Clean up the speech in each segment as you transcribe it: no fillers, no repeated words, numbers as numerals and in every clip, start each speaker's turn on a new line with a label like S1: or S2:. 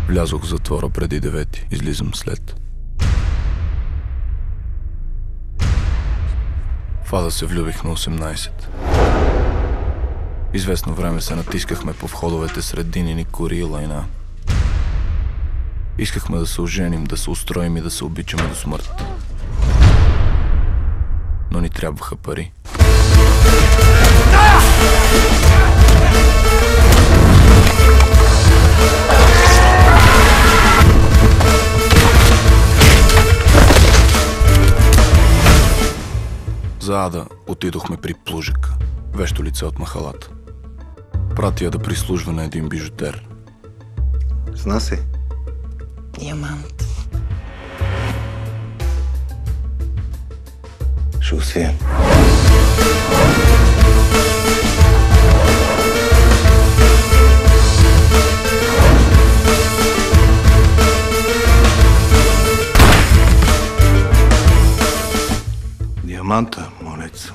S1: Влязох в затвора преди 9, излизам след. В Ада се влюбих на 18. Известно време се натискахме по входовете сред динини кори и лайна. Искахме да се оженим, да се устроим и да се обичаме до смърт. Но ни трябваха пари. За Ада отидохме при Плужика, вещо лице от махалата. Прати я да прислужва на един бижутер.
S2: Зна се.
S3: Диамант.
S2: Ще усвием. Диаманта, молец.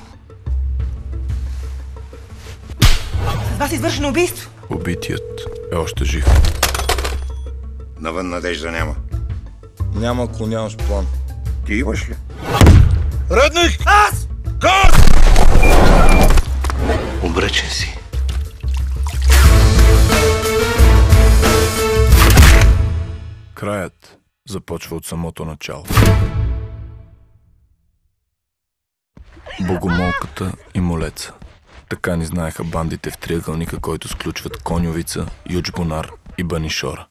S3: С вас е извършено убийство.
S1: Убитият е още жив.
S2: Навън надежда няма.
S4: Няма, ако нямаш план.
S2: Ти имаш ли?
S4: Редник!
S3: Аз!
S4: Газ!
S2: Обречен си.
S1: Краят започва от самото начало. Богомолката и молеца. Така ни знаеха бандите в триъгълника, който сключват Коньовица, Ючбунар и Банишора.